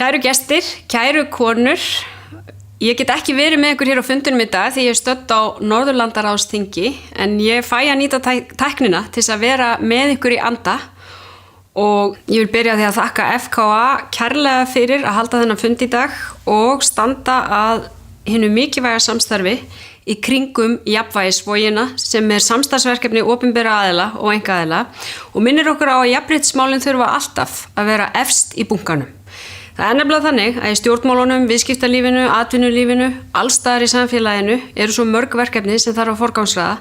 Kæru gestir, kæru konur, ég get ekki verið með ykkur hér á fundunum í dag því ég stödd á Norðurlandaráðsþingi en ég fæ að nýta tæknina til þess að vera með ykkur í anda og ég vil byrja því að þakka FKA kærlega fyrir að halda þennan fund í dag og standa að hinu mikilvæga samstarfi í kringum jafnvægisvogina sem samstarfsverkefni opinberra aðila og einkaaðila og minnir okkur á að jafnréttismálin þurfa alltaf að vera efst í bunkanum. Það er nefnilega þannig að í stjórnmálunum, viðskiptalífinu, atvinnulífinu, allstaðar í samfélaginu eru svo mörg verkefni sem þarf að forgangsraða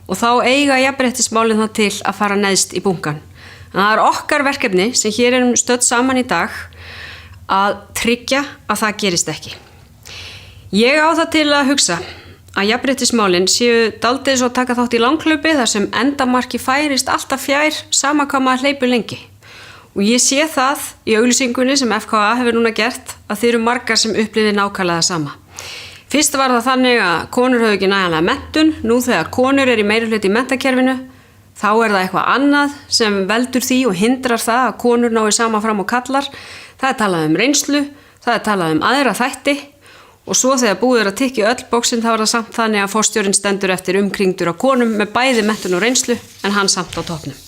og þá eiga jafnréttismálin það til að fara neðst í bunkan. En það er okkar verkefni sem hér erum stödd saman í dag að tryggja að það gerist ekki. Ég á það til að hugsa að jafnréttismálin séu dálítið svo að taka þátt í langhlaupi þar sem endamarki færist alltaf fjær sama hvað maður hleypur lengi. Og ég sé það í auglýsingunni sem FKA hefur núna gert að þeir eru margar sem upplifir nákvæmlega það sama. Fyrst var það þannig að konur höfðu ekki nægjanlega menntun, nú þegar konur eru í meirihluta í menntakerfinu, þá er það eitthvað annað sem veldur því og hindrar það að konur nái sama fram og kallar. Það er talað um reynslu, það er talað um aðra þætti og svo þegar búið er að tikka í öll bóksin þá er það samt þannig að forstjórinn stendur eftir umkringdur á konum með bæði menntun og reynslu en hann samt á toppnum.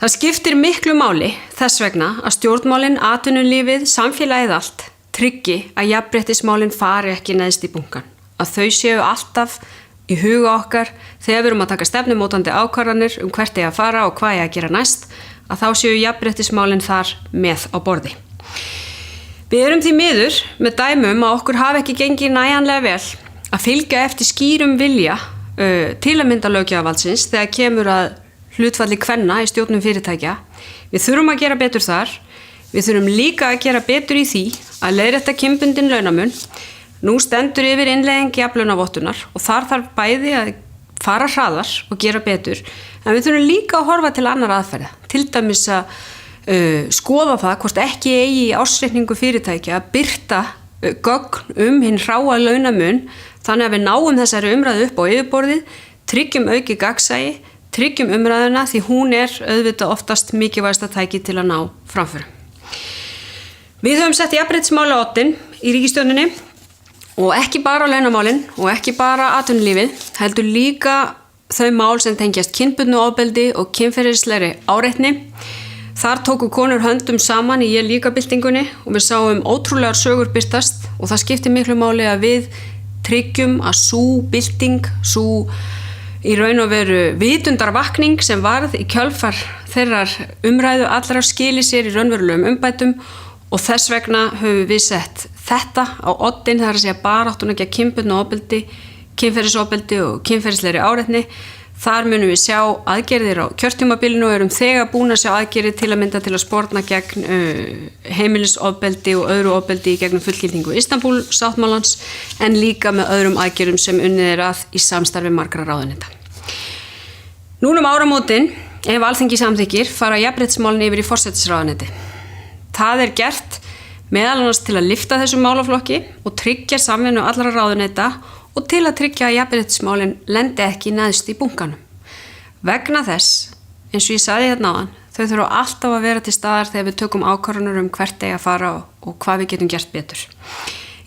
Það skiptir miklu máli þess vegna að stjórnmálin, atvinnulífið, samfélagið allt tryggi að jafnréttismálin fari ekki neðst í bunkan. Að þau séu alltaf í huga okkar þegar við erum að taka stefnumótandi ákvarðanir hvert eigi að fara og hvað eigi að gera næst, að þá séu jafnréttismálin þar með á borði. Við erum því miður með dæmum að okkur hafi ekki gengið nægjanlega vel að fylgja eftir skýrum vilja til að mynda löggjafarvaldsins þegar kemur að hlutfalli kvenna í stjórnum fyrirtækja. Við þurfum að gera betur þar. Við þurfum líka að gera betur í því að leiðrétta kynbundinn launamun. Nú stendur yfir innleiðing jafnlaunavottunar og þar þarf bæði að fara hraðar og gera betur. En við þurfum líka að horfa til annar aðferða. Til dæmis að skoða það hvort ekki eigi í ársreikningu fyrirtækja að birta gögn hinn hráa launamun þannig að við náum þessari umræðu upp á yfirborðið, tryggjum auki gagnsæi, tryggjum umræðuna því hún er auðvitað oftast mikilvægasta tæki til að ná framförum. Við höfum sett jafnréttismála á oddinn í ríkisstjórninni og ekki bara launamálin og ekki bara atvinnulífið, heldur líka þau mál sem tengjast kynbundnu ofbeldi og kynferðislegri áreitni. Þar tóku konur höndum saman í Ég líka byltingunni og við sáum ótrúlegar sögur birtast og það skiptir miklu máli að við tryggjum að sú bylting, sú í raun og veru vitundarvakning sem varð í kjölfar þeirrar umræðu allra skili sér í raunverulegum umbætum og þess vegna höfum við sett þetta á oddinn, það er að segja baráttuna gegn kynbundnu ofbeldi, kynferðisofbeldi og kynferðislegri áreitni. Þar munum við sjá aðgerðir á kjörtímabilinu og erum þegar búin að sjá aðgerðir til að mynda til að sporna gegn heimilisofbeldi og öðru ofbeldi í gegnum fullgildingu Istanbúl-sáttmálans en líka með öðrum aðgerðum sem unnið er að í samstarfi margra ráðuneyta. Núna áramótin, ef Alþingi samþykkir, fara jafnréttismálin yfir í forsætisráðuneyti. Það er gert meðal annars til að lyfta þessum málaflokki og tryggja samvinnu allra ráðuneyta og til að tryggja að jafnréttismálin lendi ekki neðst í bunkanum. Vegna þess, eins og ég sagði hérna áðan, þau þurfa alltaf að vera til staðar þegar við tökum ákvarðanir hvert eigi að fara og hvað við getum gert betur.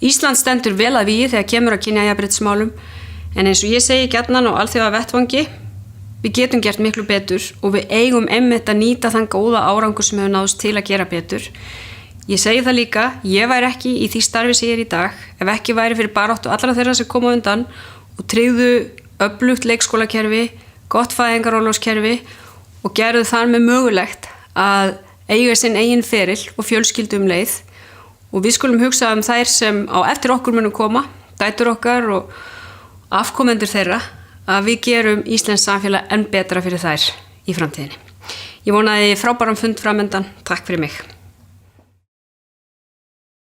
Ísland stendur vel að vígi þegar kemur að kynjajafnréttismálum en eins og ég segi gjarnan á alþjóðavettvangi, við getum gert miklu betur og við eigum einmitt að nýta þann góða árangur sem hefur náðst til að gera betur. Ég segi það líka, ég væri ekki í því starfi sem ég er í dag ef ekki væri fyrir baráttu allra þeirra sem koma undan og tryggðu öflugt leikskólakerfi, gott fæðingarorlofskerfi og gerðu þar með mögulegt að eiga sinn eigin feril og fjölskyldu leið og við skulum hugsa þær sem á eftir okkur munum koma, dætur okkar og afkomendur þeirra að við gerum íslenskt samfélag enn betra fyrir þær í framtíðinni. Ég vonaði frábæran fund framundan. Takk fyrir mig.